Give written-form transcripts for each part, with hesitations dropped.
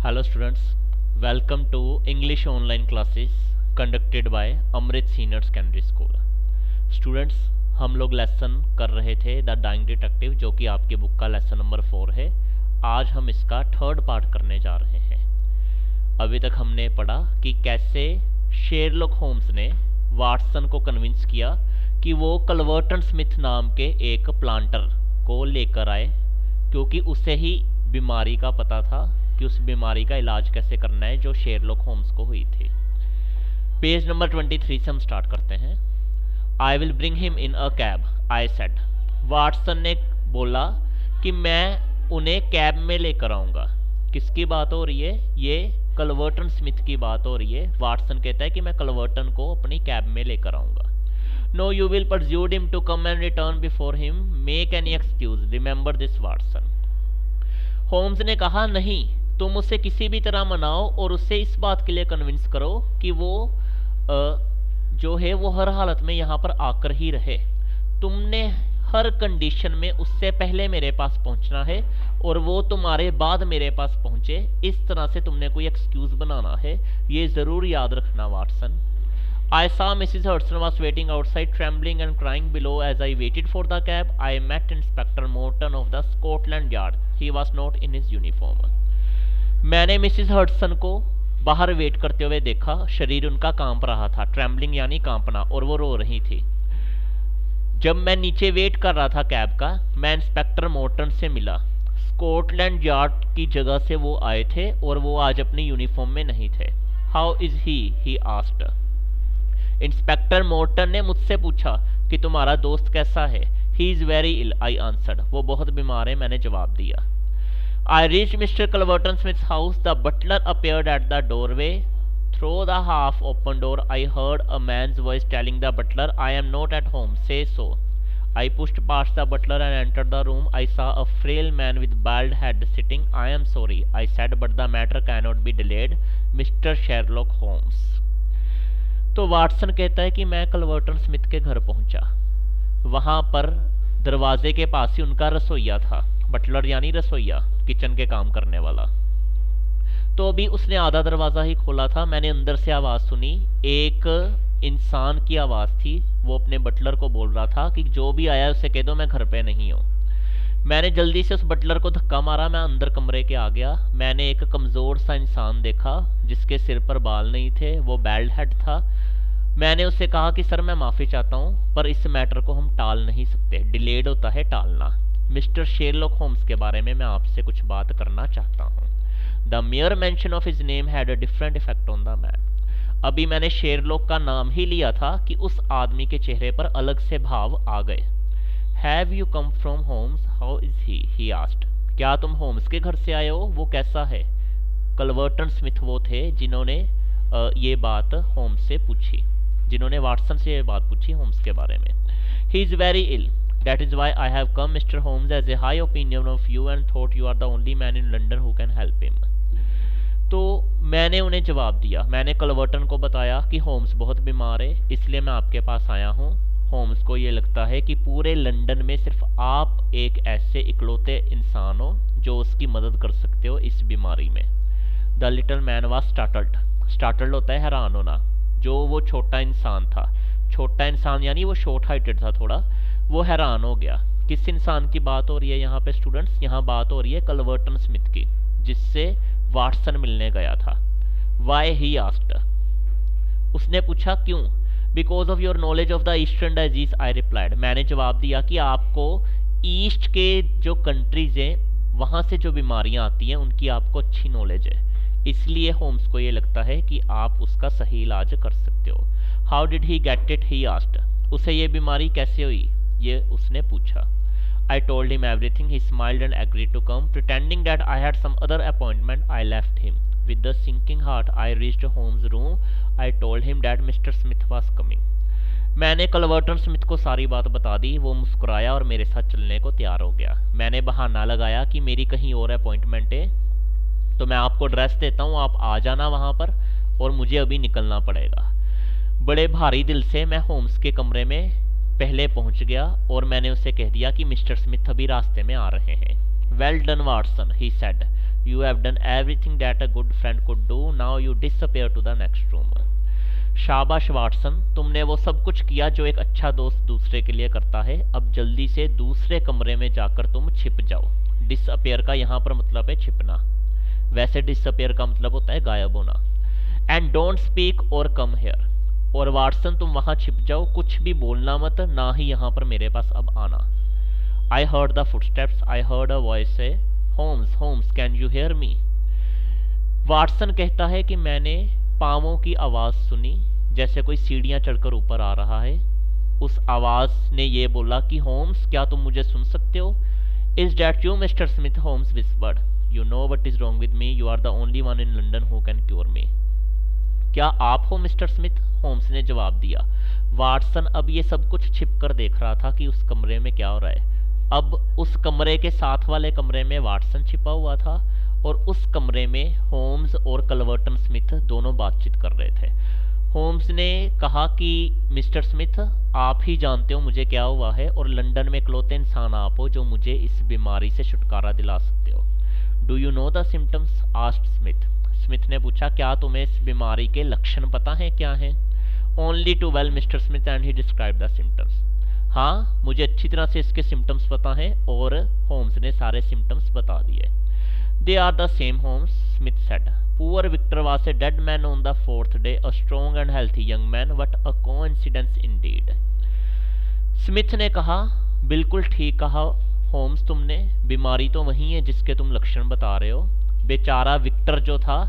Hello students, welcome to English online classes conducted by Amrit Senior Secondary School. Students, हम लोग lesson कर रहे थे द डाइंग डिटेक्टिव, जो कि आपकी बुक का लेसन नंबर 4 है। आज हम इसका थर्ड पार्ट करने जा रहे हैं। अभी तक हमने पढ़ा कि कैसे शेरलॉक होम्स ने वाटसन को कन्विंस किया कि वो कल्वर्टन स्मिथ नाम के एक प्लांटर को लेकर आए, क्योंकि उसे ही बीमारी का पता था कि उस बीमारी का इलाज कैसे करना है जो शेरलॉक होम्स को हुई थी। पेज नंबर 23 से हम स्टार्ट करते हैं। I will bring him in a cab, I said. Watson ने बोला कि मैं उन्हें कैब में लेकर आऊँगा। किसकी बात हो रही है? ये कल्वर्टन स्मिथ की बात हो रही है। वाटसन कहता है कि मैं कल्वर्टन को अपनी कैब में लेकर आऊँगा। No you will persuade him to come and return before him, make any excuse, remember this Watson. Holmes ने कहा, नहीं, तुम उसे किसी भी तरह मनाओ और उसे इस बात के लिए कन्विंस करो कि वो जो है वो हर हालत में यहाँ पर आकर ही रहे। तुमने हर कंडीशन में उससे पहले मेरे पास पहुँचना है और वो तुम्हारे बाद मेरे पास पहुँचे। इस तरह से तुमने कोई एक्सक्यूज़ बनाना है, ये ज़रूर याद रखना Watson. I saw Mrs. Hudson was waiting outside, trembling and crying below. As I waited for the cab, I met Inspector Morton of the Scotland Yard. He was not in his uniform. मैंने Mrs Hudson को बाहर wait करते हुए देखा। शरीर उनका कांप रहा था, ट्रैम्बलिंग यानी कांपना, और वो रो रही थी। जब मैं नीचे वेट कर रहा था कैब का, मैं इंस्पेक्टर मोर्टन से मिला। स्कॉटलैंड यार्ड की जगह से वो आए थे और वो आज अपनी यूनिफॉर्म में नहीं थे। How is he asked. Inspector Morton ने मुझसे पूछा कि तुम्हारा दोस्त कैसा है। He is very ill, I answered. वो बहुत बीमार है, मैंने जवाब दिया। I reach mister Culverton Smith's house, the butler appeared at the doorway. Through the half open door I heard a man's voice telling the butler, I am not at home, say so. I pushed past the butler and entered the room. I saw a frail man with bald head sitting. I am sorry, I said, but the matter cannot be delayed. Mr. Sherlock Holmes. तो Watson कहता है कि मैं कल्वर्टन Smith के घर पहुंचा। वहां पर दरवाजे के पास ही उनका रसोइया था। बटलर यानी रसोइया, किचन के काम करने वाला। तो अभी उसने आधा दरवाज़ा ही खोला था। मैंने अंदर से आवाज़ सुनी, एक इंसान की आवाज़ थी। वो अपने बटलर को बोल रहा था कि जो भी आया उसे कह दो मैं घर पे नहीं हूँ। मैंने जल्दी से उस बटलर को धक्का मारा। मैं अंदर कमरे के आ गया। मैंने एक कमज़ोर सा इंसान देखा जिसके सिर पर बाल नहीं थे, वो बैल्ड हेड था। मैंने उससे कहा कि सर मैं माफ़ी चाहता हूँ, पर इस मैटर को हम टाल नहीं सकते। डिलेड होता है टालना। मिस्टर शेरलॉक होम्स के बारे में मैं आपसे कुछ बात करना चाहता हूँ। The mayor mention of his name had a different effect on the man. अभी मैंने शेरलॉक का नाम ही लिया था कि उस आदमी के चेहरे पर अलग से भाव आ गए। Have you come from Holmes, how is he asked. क्या तुम होम्स के घर से आए हो, वो कैसा है? कल्वर्टन स्मिथ वो थे जिन्होंने ये बात होम्स से पूछी, जिन्होंने वाटसन से ये बात पूछी होम्स के बारे में। He is very ill, that is why I have come Mister Holmes, as a high opinion of you and thought you are the only man in London who can help him. तो मैंने उन्हें जवाब दिया। मैंने कल्वर्टन को बताया कि Holmes बहुत बीमार है, इसलिए मैं आपके पास आया हूँ। होम्स को ये लगता है कि पूरे लंदन में सिर्फ आप एक ऐसे इकलौते इंसान हो जो उसकी मदद कर सकते हो इस बीमारी में। The little man was startled. Startled होता है हैरान होना। जो वो छोटा इंसान था, छोटा इंसान यानी वो शॉर्ट हाइटेड था थोड़ा, वो हैरान हो गया। किस इंसान की बात हो रही है यहाँ पे स्टूडेंट्स? यहाँ बात हो रही है कल्वर्टन स्मिथ की, जिससे वाटसन मिलने गया था। Why he asked. उसने पूछा क्यों? Because of your knowledge of the eastern disease, I replied. मैंने जवाब दिया कि आपको ईस्ट के जो कंट्रीज हैं वहाँ से जो बीमारियाँ आती हैं उनकी आपको अच्छी नॉलेज है, इसलिए होम्स को ये लगता है कि आप उसका सही इलाज कर सकते हो। How did he get it, he asked. उसे ये बीमारी कैसे हुई, ये उसने पूछा। I told him everything. He smiled and agreed to come. Pretending that I had some other appointment, I left him. With a sinking heart, I reached Holmes' room. I told him that Mr. Smith was coming. मैंने कल्वर्टन Smith को सारी बात बता दी। वो मुस्कुराया और मेरे साथ चलने को तैयार हो गया। मैंने बहाना लगाया कि मेरी कहीं और अपॉइंटमेंट है, तो मैं आपको एड्रेस देता हूँ, आप आ जाना वहाँ पर, और मुझे अभी निकलना पड़ेगा। बड़े भारी दिल से मैं होम्स के कमरे में पहले पहुंच गया और मैंने उसे कह दिया कि मिस्टर स्मिथ अभी रास्ते में आ रहे हैं। Well done Watson, he said, You have done everything that a good friend could do. Now you disappear to the next room. शाबाश वाटसन, तुमने वो सब कुछ किया जो एक अच्छा दोस्त दूसरे के लिए करता है। अब जल्दी से दूसरे कमरे में जाकर तुम छिप जाओ। डिसअपेयर का यहाँ पर मतलब है छिपना, वैसे डिसअपेयर का मतलब होता है गायब होना। एंड डोंट स्पीक और कम हेयर, और वाटसन तुम वहाँ छिप जाओ, कुछ भी बोलना मत, ना ही यहाँ पर मेरे पास अब आना। I heard the footsteps, I heard a voice say Holmes Holmes can you hear me. Watson कहता है कि मैंने पाँवों की आवाज़ सुनी, जैसे कोई सीढ़ियाँ चढ़कर ऊपर आ रहा है। उस आवाज़ ने ये बोला कि होम्स क्या तुम मुझे सुन सकते हो? Is that you mister Smith? Holmes whispered. You know what is wrong with me, you are the only one in London who can cure me. क्या आप हो मिस्टर स्मिथ? होम्स ने जवाब दिया। वाटसन अब ये सब कुछ छिप कर देख रहा था कि उस कमरे में क्या हो रहा है। अब उस कमरे के साथ वाले कमरे में वाटसन छिपा हुआ था, और उस कमरे में होम्स और कलवर्टन स्मिथ दोनों बातचीत कर रहे थे। होम्स ने कहा कि मिस्टर स्मिथ, आप ही जानते हो मुझे क्या हुआ है, और लंदन में इकलौते इंसान आप हो जो मुझे इस बीमारी से छुटकारा दिला सकते हो। Do you know the symptoms? Asked Smith. Smith ने पूछा, क्या तुम्हें इस बीमारी के लक्षण पता हैं क्या हैं? Only too well Mister Smith, and he describe the symptoms. हाँ, मुझे अच्छी तरह से इसके सिम्टम्स पता हैं, और होम्स ने सारे सिम्टम्स बता दिए। They are the same, Holmes, Smith said. Poor Victor was a dead man on the fourth day, a strong and healthy young man, what a coincidence indeed. Smith ने कहा, बिल्कुल ठीक कहा होम्स तुमने, बीमारी तो वही है जिसके तुम लक्षण बता रहे हो। बेचारा विक्टर जो था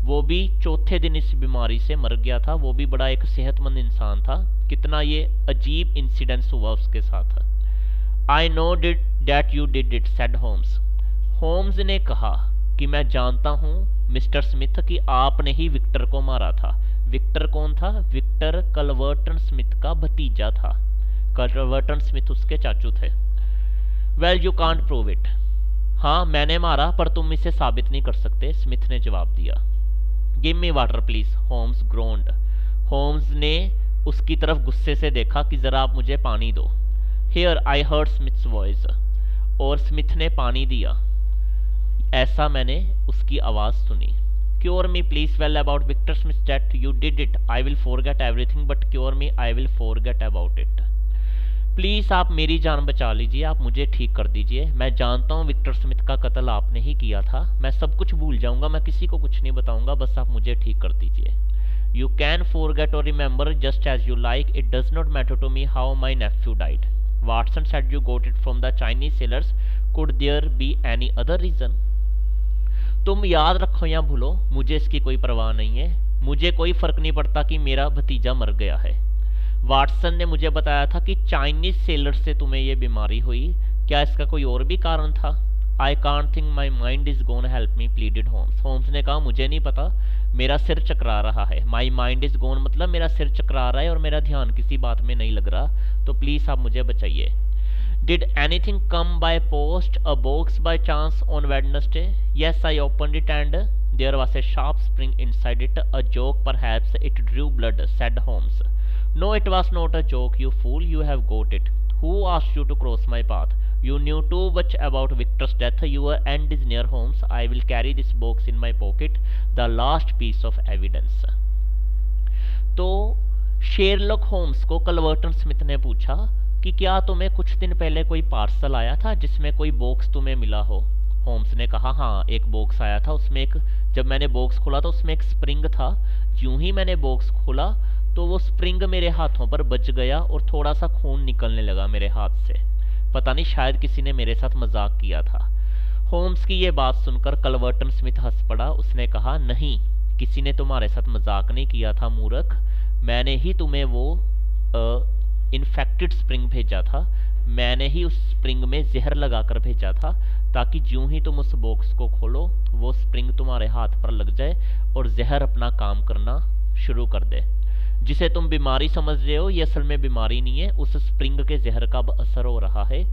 वो भी चौथे दिन इस बीमारी से मर गया था, वो भी बड़ा एक सेहतमंद इंसान था। कितना ये अजीब इंसिडेंस हुआ उसके साथ। I know that you did it, said Holmes. Holmes ने कहा कि मैं जानता हूँ मिस्टर स्मिथ कि आपने ही विक्टर को मारा था। विक्टर कौन था? विक्टर कलवर्टन स्मिथ का भतीजा था। कलवर्टन स्मिथ उसके चाचू थे। Well you can't prove it. हाँ, मैंने मारा, पर तुम इसे साबित नहीं कर सकते, स्मिथ ने जवाब दिया। Give me water please, Holmes groaned. Holmes ने उसकी तरफ गुस्से से देखा कि जरा आप मुझे पानी दो। Here I heard Smith's voice, और स्मिथ ने पानी दिया, ऐसा मैंने उसकी आवाज़ सुनी। Cure me please, well about Victor Smith death, you did it, I will forget everything, but cure me, I will forget about it. Please आप मेरी जान बचा लीजिए, आप मुझे ठीक कर दीजिए। मैं जानता हूँ विक्टर स्मिथ का कत्ल आपने ही किया था, मैं सब कुछ भूल जाऊंगा, मैं किसी को कुछ नहीं बताऊंगा, बस आप मुझे ठीक कर दीजिए। यू कैन फॉरगेट और remember just as you like, it does not matter to me how my nephew died. Watson said you got it from the Chinese sailors, could there be any other reason? तुम याद रखो या भूलो, मुझे इसकी कोई परवाह नहीं है, मुझे कोई फर्क नहीं पड़ता कि मेरा भतीजा मर गया है। वाटसन ने मुझे बताया था कि चाइनीज सेलर से तुम्हें ये बीमारी हुई, क्या इसका कोई और भी कारण था? I can't think, my mind is gone help me, pleaded Holmes. Holmes ने कहा, मुझे नहीं पता, मेरा सिर चकरा रहा है। माई माइंड इज गोन मतलब मेरा सिर चकरा रहा है और मेरा ध्यान किसी बात में नहीं लग रहा, तो प्लीज आप मुझे बचाइए। Did anything come by post, a box by chance on Wednesday? Yes, I opened it and there was a sharp spring inside it, a joke perhaps, it drew blood, said Holmes. No, it was not a joke, you fool, you have got it. Who asked you to cross my path? You knew too much about Victor's death, your end is near, Holmes. I will carry this box in my pocket, the last piece of evidence. तो Sherlock Holmes को कलवर्टन Smith ने पूछा कि क्या तुम्हें कुछ दिन पहले कोई पार्सल आया था जिसमें कोई बॉक्स तुम्हें मिला हो? होम्स ने कहा, हाँ, एक बॉक्स आया था, उसमें एक, जब मैंने बॉक्स खोला तो उसमें एक स्प्रिंग था। यूं ही मैंने बॉक्स खोला तो वो स्प्रिंग मेरे हाथों पर बच गया और थोड़ा सा खून निकलने लगा मेरे हाथ से। पता नहीं, शायद किसी ने मेरे साथ मजाक किया था। होम्स की ये बात सुनकर कलवर्टन स्मिथ हंस पड़ा। उसने कहा, नहीं, किसी ने तुम्हारे साथ मजाक नहीं किया था मूर्ख, मैंने ही तुम्हें वो इन्फेक्टेड स्प्रिंग भेजा था, मैंने ही उस स्प्रिंग में जहर लगाकर भेजा था ताकि ज्यों ही तुम उस बॉक्स को खोलो वो स्प्रिंग तुम्हारे हाथ पर लग जाए और जहर अपना काम करना शुरू कर दे। जिसे तुम बीमारी समझ रहे हो, ये असल में बीमारी नहीं है, उस स्प्रिंग के जहर का असर हो रहा है,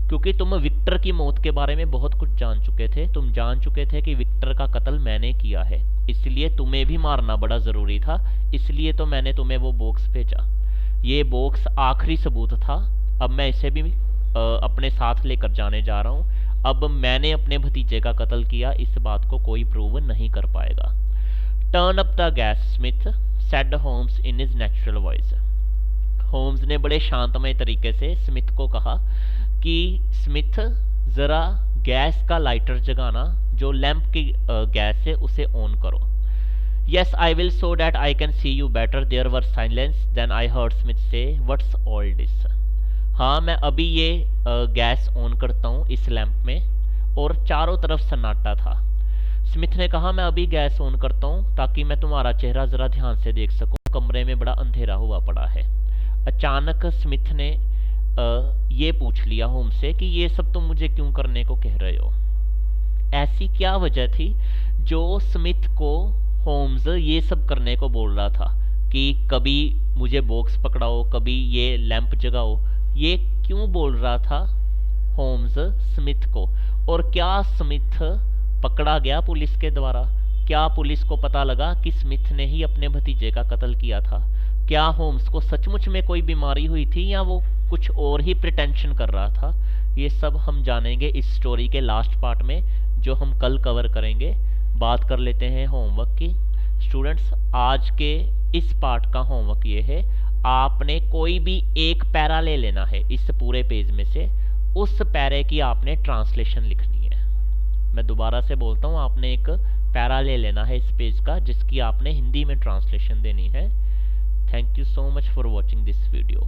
क्योंकि तुम विक्टर की मौत के बारे में बहुत कुछ जान चुके थे। तुम जान चुके थे कि विक्टर का कत्ल मैंने किया है, इसलिए तुम्हें भी मारना बड़ा ज़रूरी था, इसलिए तो मैंने तुम्हें वो बॉक्स भेजा। ये बॉक्स आखिरी सबूत था, अब मैं इसे भी अपने साथ लेकर जाने जा रहा हूँ। अब मैंने अपने भतीजे का कत्ल किया, इस बात को कोई प्रूव नहीं कर पाएगा। Turn up the gas Smith, said Holmes in his natural voice. Holmes ने बड़े शांतमय तरीके से स्मिथ को कहा कि स्मिथ ज़रा गैस का लाइटर जगाना, जो लैंप की गैस है उसे ऑन करो। Yes, I will so that I can see you better. There was silence. Then I heard Smith say, "What's all this?" हाँ, मैं अभी ये गैस ऑन करता हूँ इस लैंप में, और चारों तरफ सन्नाटा था। स्मिथ ने कहा, मैं अभी गैस ऑन करता हूँ ताकि मैं तुम्हारा चेहरा ज़रा ध्यान से देख सकूँ, कमरे में बड़ा अंधेरा हुआ पड़ा है। अचानक स्मिथ ने ये पूछ लिया होम्स से कि ये सब तुम मुझे क्यों करने को कह रहे हो। ऐसी क्या वजह थी जो स्मिथ को होम्स ये सब करने को बोल रहा था कि कभी मुझे बॉक्स पकड़ाओ, कभी ये लैंप जगाओ। ये क्यों बोल रहा था होम्स स्मिथ को? और क्या स्मिथ पकड़ा गया पुलिस के द्वारा? क्या पुलिस को पता लगा कि स्मिथ ने ही अपने भतीजे का कत्ल किया था? क्या होम्स को सचमुच में कोई बीमारी हुई थी या वो कुछ और ही प्रिटेंशन कर रहा था? ये सब हम जानेंगे इस स्टोरी के लास्ट पार्ट में, जो हम कल कवर करेंगे। बात कर लेते हैं होमवर्क की। स्टूडेंट्स, आज के इस पार्ट का होमवर्क ये है, आपने कोई भी एक पैरा ले लेना है इस पूरे पेज में से, उस पैरे की आपने ट्रांसलेशन लिखनी है। मैं दोबारा से बोलता हूँ, आपने एक पैरा ले लेना है इस पेज का जिसकी आपने हिंदी में ट्रांसलेशन देनी है। Thank you so much for watching this video.